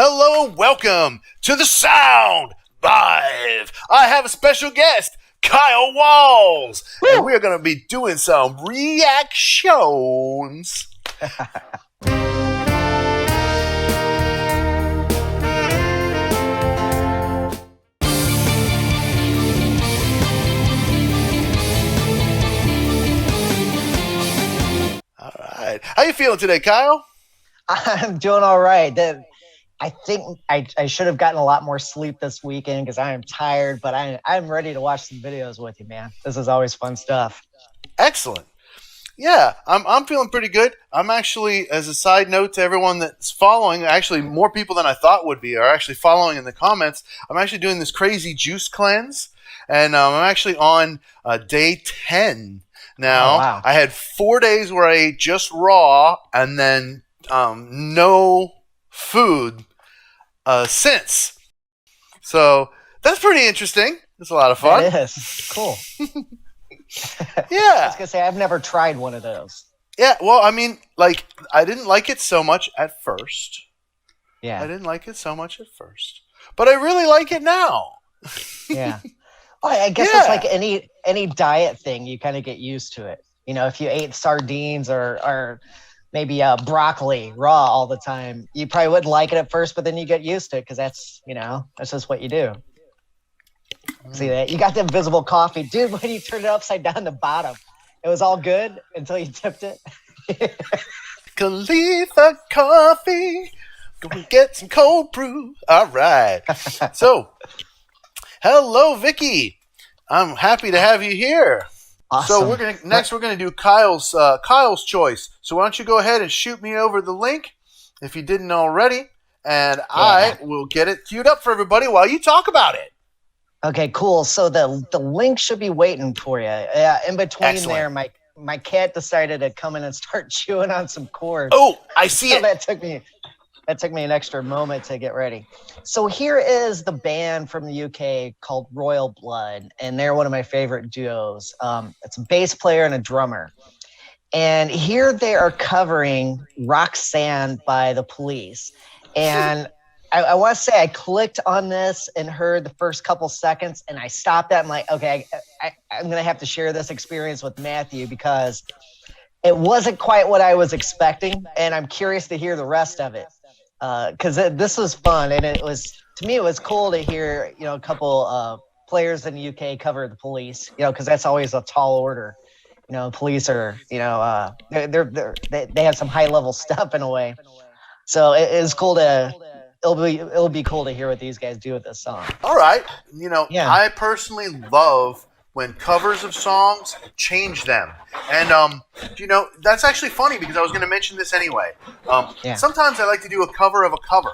Hello and welcome to the Sound Live. I have a special guest, Kyle Walz, and we're going to be doing some reactions. All right. How you feeling today, Kyle? I'm doing all right. I think I should have gotten a lot more sleep this weekend because I am tired, but I'm ready to watch some videos with you, man. This is always fun stuff. Excellent. Yeah, I'm feeling pretty good. I'm actually, as a side note to everyone that's following, actually more people than I thought would be are actually following in the comments. I'm actually doing this crazy juice cleanse, and I'm actually on day 10 now. Oh, wow. I had 4 days where I ate just raw and then no food since. So that's pretty interesting. It's a lot of fun. It is. Cool. Yeah. I was going to say, I've never tried one of those. Yeah, well, I mean, like, I didn't like it so much at first. Yeah. I didn't like it so much at first. But I really like it now. Yeah. Oh, I guess it's like any diet thing. You kind of get used to it. You know, if you ate sardines or maybe broccoli raw all the time, you probably wouldn't like it at first, but then you get used to it because that's just what you do. See that? You got the invisible coffee. Dude, when you turn it upside down the bottom, it was all good until you tipped it. Khalifa coffee. Go and get some cold brew. All right. So, hello, Vicky. I'm happy to have you here. Awesome. So we're gonna do Kyle's choice. So why don't you go ahead and shoot me over the link if you didn't already, and I will get it queued up for everybody while you talk about it. Okay, cool. So the link should be waiting for you. In between Excellent. there, my cat decided to come in and start chewing on some cords. Oh, I see it. That took me an extra moment to get ready. So here is the band from the UK called Royal Blood, and they're one of my favorite duos. It's a bass player and a drummer. And here they are covering Roxanne by The Police. And I want to say I clicked on this and heard the first couple seconds, and I stopped that. I'm like, okay, I'm going to have to share this experience with Matthew because it wasn't quite what I was expecting, and I'm curious to hear the rest of it. Because this was fun, and it was cool to hear a couple players in the UK cover The Police, because that's always a tall order. Police are they have some high level stuff in a way, so it's cool to it'll be cool to hear what these guys do with this song. All right, I personally love when covers of songs change them. And, that's actually funny because I was going to mention this anyway. Sometimes I like to do a cover of a cover,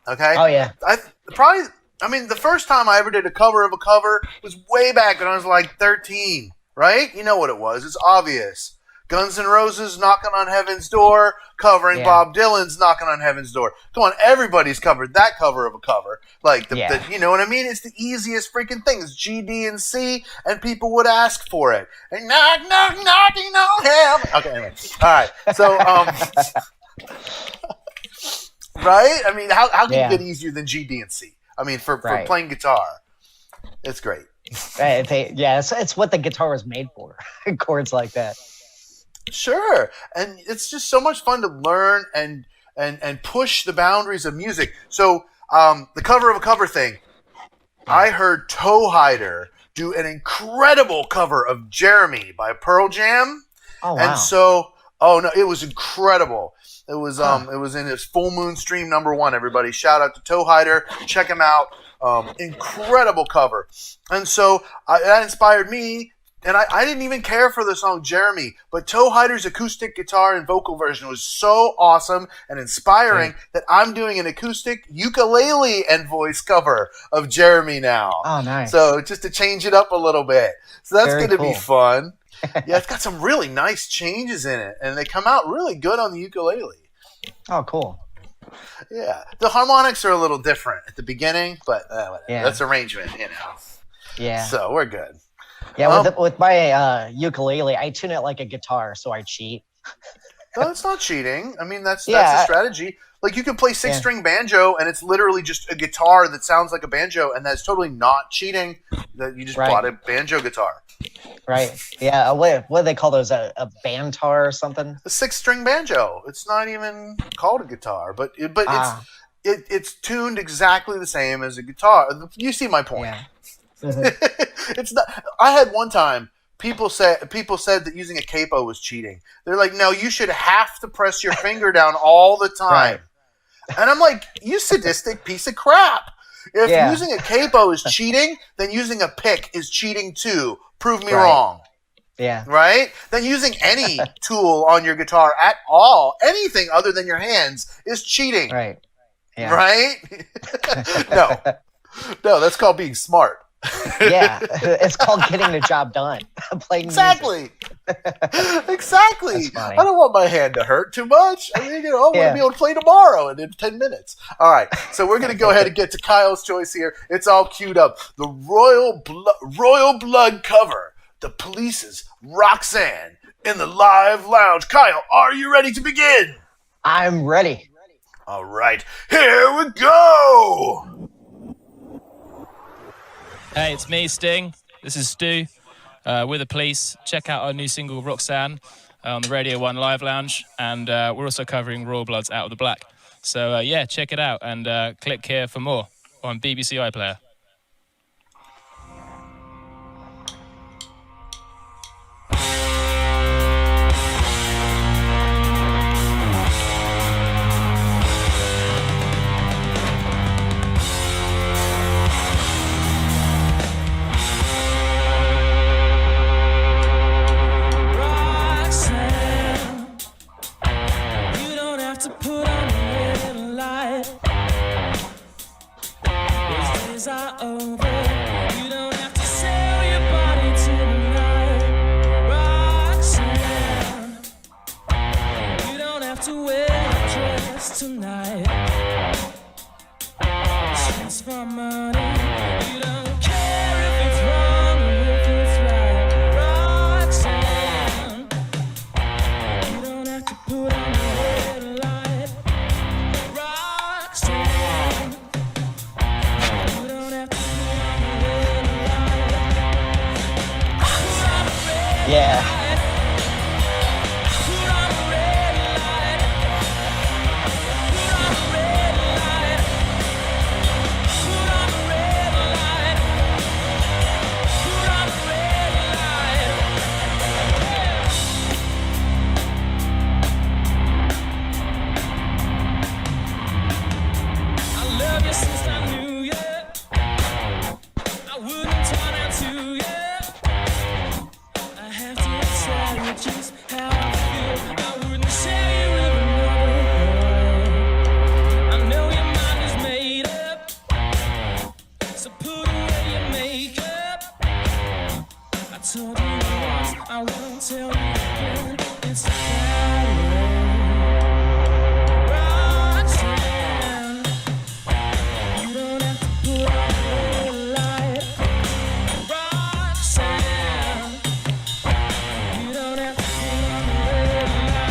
okay? Oh, yeah. The first time I ever did a cover of a cover was way back when I was like 13, right? You know what it was. It's obvious. Guns N' Roses, Knocking on Heaven's Door, covering Bob Dylan's Knocking on Heaven's Door. Come on, everybody's covered that cover of a cover. Like, you know what I mean? It's the easiest freaking thing. It's G, D, and C, and people would ask for it. And knock, knock, knocking on heaven. Okay, anyway. All right. So, right? I mean, how can you get easier than G, D, and C? I mean, for playing guitar. It's great. Right. It's what the guitar was made for. Chords like that. Sure, and it's just so much fun to learn and push the boundaries of music. So the cover of a cover thing, I heard Toe Hider do an incredible cover of Jeremy by Pearl Jam. Oh, wow. And so, it was incredible. It was it was in his Full Moon Stream #1. Everybody, shout out to Toe Hider. Check him out. Incredible cover. And so that inspired me. And I didn't even care for the song Jeremy, but Toe Hider's acoustic guitar and vocal version was so awesome and inspiring that I'm doing an acoustic ukulele and voice cover of Jeremy now. Oh, nice. So just to change it up a little bit. So that's going to be fun. Yeah, it's got some really nice changes in it, and they come out really good on the ukulele. Oh, cool. Yeah. The harmonics are a little different at the beginning, but whatever. That's arrangement, Yeah. So we're good. Yeah, with my ukulele, I tune it like a guitar, so I cheat. No, it's not cheating. I mean, that's Yeah. a strategy. Like, you can play six-string banjo, and it's literally just a guitar that sounds like a banjo, and that's totally not cheating. That you just bought a banjo guitar. Right. Yeah. What do they call those? A bantar or something? A six-string banjo. It's not even called a guitar, but it's tuned exactly the same as a guitar. You see my point. Yeah. It's not. I had one time people said that using a capo was cheating. They're like, no, you should have to press your finger down all the time. Right. And I'm like, you sadistic piece of crap. If using a capo is cheating, then using a pick is cheating too. Prove me wrong. Yeah. Right? Then using any tool on your guitar at all, anything other than your hands, is cheating. Right. Yeah. Right? No, that's called being smart. Yeah, it's called getting the job done. Playing exactly. That's funny. I don't want my hand to hurt too much. I mean, I want to be able to play tomorrow and in 10 minutes. All right, so we're going to go ahead and get to Kyle's choice here. It's all queued up. The Royal Blood cover. The Police's Roxanne in the live lounge. Kyle, are you ready to begin? I'm ready. All right, here we go. Hey, it's me, Sting. This is Stu. We're the Police. Check out our new single, Roxanne, on the Radio 1 Live Lounge. And we're also covering Royal Blood's Out of the Black. So, check it out and click here for more on BBC iPlayer.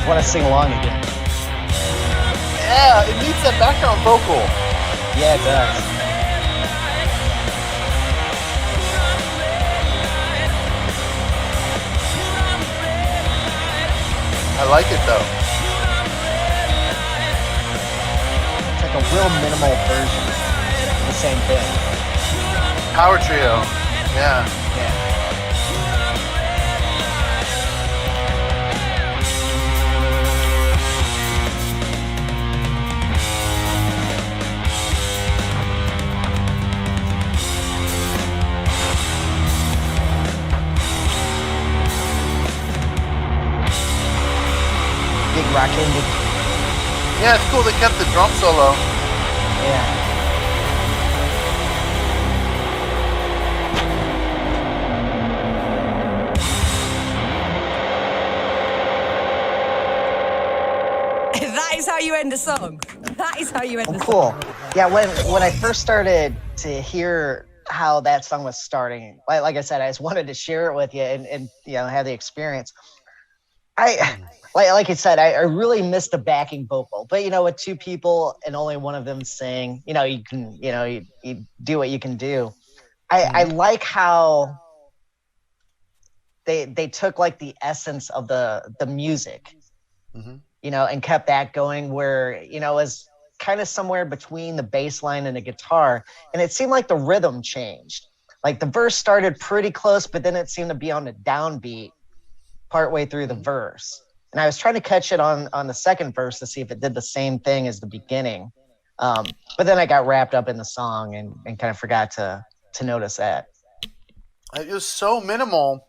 Want to sing along again? Yeah, it needs that background vocal. Yeah, it does. I like it though. It's like a real minimal version of the same thing. Power trio. Yeah. Big rock ending. Yeah, it's cool they kept the drum solo. Yeah. That is how you end a song. That is how you end a song. Cool. Yeah, when I first started to hear how that song was starting, like I said, I just wanted to share it with you and have the experience. Like I said, I really missed the backing vocal. But with two people and only one of them sing, you can you do what you can do. I like how they took like the essence of the music, and kept that going where it was kind of somewhere between the bass line and the guitar, and it seemed like the rhythm changed. Like the verse started pretty close, but then it seemed to be on the downbeat partway through the verse. And I was trying to catch it on the second verse to see if it did the same thing as the beginning. But then I got wrapped up in the song and kind of forgot to notice that. It was so minimal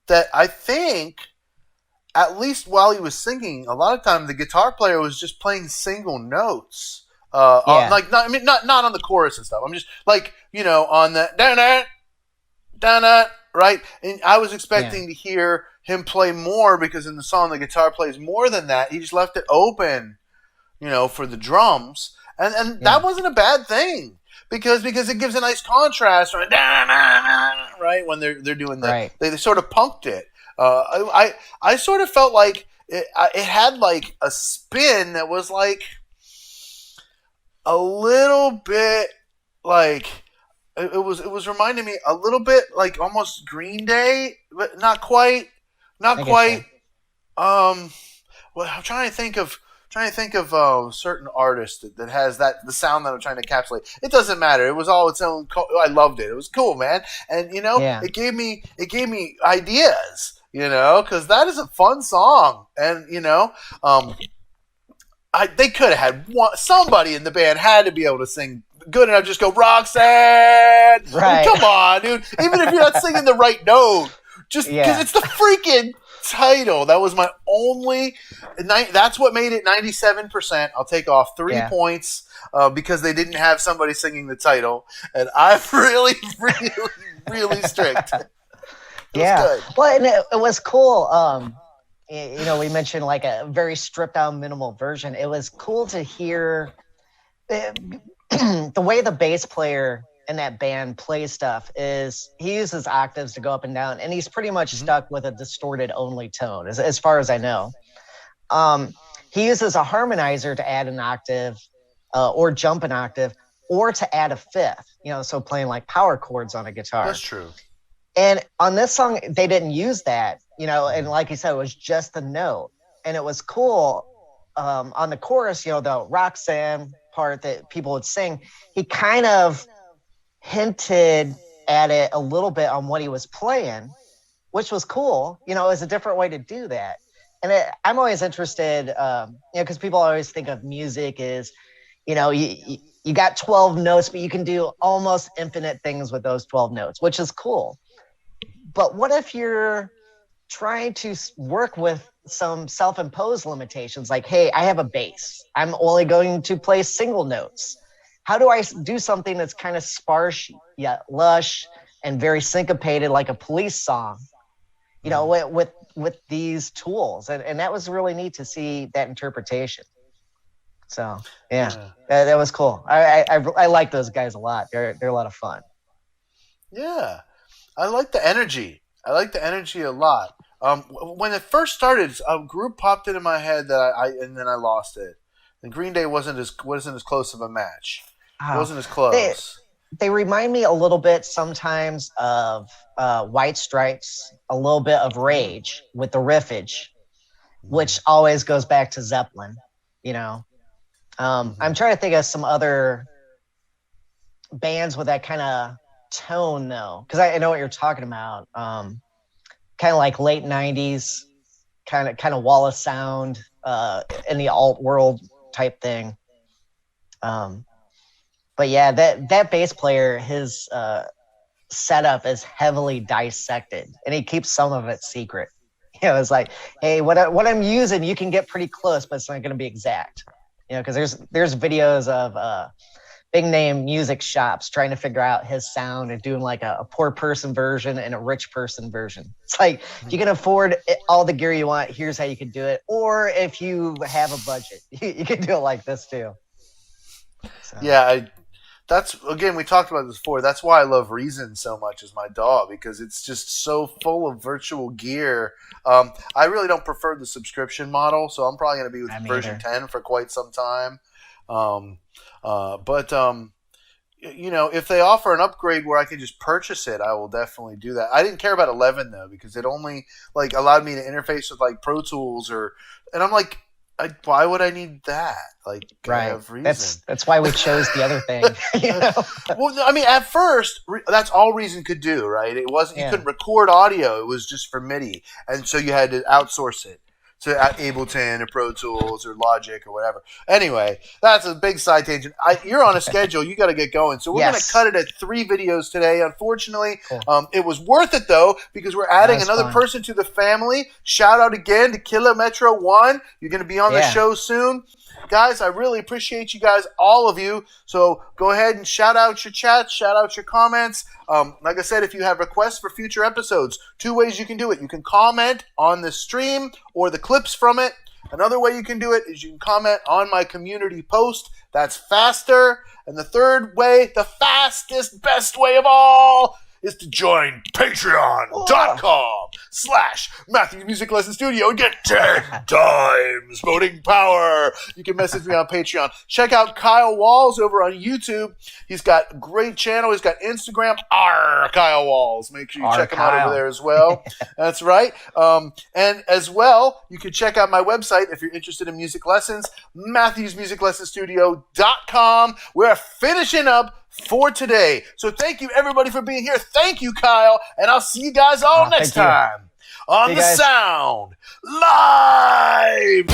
that I think, at least while he was singing, a lot of times the guitar player was just playing single notes. Not on the chorus and stuff. I'm just like, on the da-na, right? And I was expecting to hear him play more because in the song the guitar plays more than that. He just left it open, for the drums. And that wasn't a bad thing because it gives a nice contrast, right? Right? When they're doing that. Right. They sort of punked it. I sort of felt like it had like a spin that was like a little bit like it was reminding me a little bit like almost Green Day, but not quite. Well, I'm trying to think of certain artists that has the sound that I'm trying to encapsulate. It doesn't matter. It was all its own. I loved it. It was cool, man. And it gave me ideas. Because that is a fun song, and they could have had somebody in the band had to be able to sing good enough. Just go Roxanne. Right. I mean, come on, dude. Even if you're not singing the right note, just because it's the freaking title. That was my only. That's what made it 97%. I'll take off 3 points because they didn't have somebody singing the title, and I'm really, really, really strict. Well, and it was cool. We mentioned like a very stripped down minimal version. It was cool to hear the way the bass player in that band plays stuff is he uses octaves to go up and down, and he's pretty much stuck with a distorted only tone as far as I know. He uses a harmonizer to add an octave or jump an octave or to add a fifth, so playing like power chords on a guitar. That's true. And on this song, they didn't use that, and like you said, it was just the note. And it was cool. On the chorus, the Roxanne part that people would sing, he kind of hinted at it a little bit on what he was playing, which was cool. It was a different way to do that. And I'm always interested, because people always think of music as, you got 12 notes, but you can do almost infinite things with those 12 notes, which is cool. But what if you're trying to work with some self-imposed limitations? Like, hey, I have a bass. I'm only going to play single notes. How do I do something that's kind of sparse yet lush and very syncopated, like a Police song, with these tools? And that was really neat to see that interpretation. So, that was cool. I like those guys a lot. They're a lot of fun. Yeah. I like the energy. A lot. When it first started, a group popped into my head and then I lost it. And Green Day wasn't as close of a match. It wasn't as close. They remind me a little bit sometimes of White Stripes, a little bit of Rage with the riffage, which always goes back to Zeppelin. I'm trying to think of some other bands with that kind of tone though, because I know what you're talking about. Kind of like late 90s, kind of Wallace sound in the alt world type thing. But yeah, that bass player, his setup is heavily dissected, and he keeps some of it secret. It's like, hey, what I'm using, you can get pretty close, but it's not going to be exact. Because there's videos of big name music shops trying to figure out his sound and doing like a poor person version and a rich person version. It's like, if you can afford all the gear you want, here's how you can do it. Or if you have a budget, you can do it like this too. So. Yeah, that's again, we talked about this before. That's why I love Reason so much as my dog, because it's just so full of virtual gear. I really don't prefer the subscription model, so I'm probably going to be with version 10 for quite some time. But if they offer an upgrade where I can just purchase it, I will definitely do that. I didn't care about 11 though, because it only like allowed me to interface with like Pro Tools and I'm like, why would I need that? Like, I have Reason. That's why we chose the other thing. Well, I mean, at first, that's all Reason could do, right? It wasn't. You couldn't record audio. It was just for MIDI, and so you had to outsource it to Ableton or Pro Tools or Logic or whatever. Anyway, that's a big side tangent. You're on a schedule. You got to get going. So we're going to cut it at 3 videos today. Unfortunately, it was worth it, though, because we're adding another person to the family. Shout out again to Killer Metro 1. You're going to be on the show soon. Guys, I really appreciate you guys, all of you. So go ahead and shout out your chats, shout out your comments. Like I said, if you have requests for future episodes, 2 ways you can do it. You can comment on the stream or the clips from it. Another way you can do it is you can comment on my community post. That's faster. And the third way, the fastest, best way of all, is to join patreon.com/Matthew's Music Lesson Studio and get 10 times voting power. You can message me on Patreon. Check out Kyle Walz over on YouTube. He's got a great channel. He's got Instagram. Kyle Walz. Make sure you check him out over there as well. That's right. And as well, you can check out my website if you're interested in music lessons, MatthewsMusicLessonStudio.com. We're finishing up for today. So thank you everybody for being here. Thank you, Kyle, and I'll see you guys all next time on The Sound Live.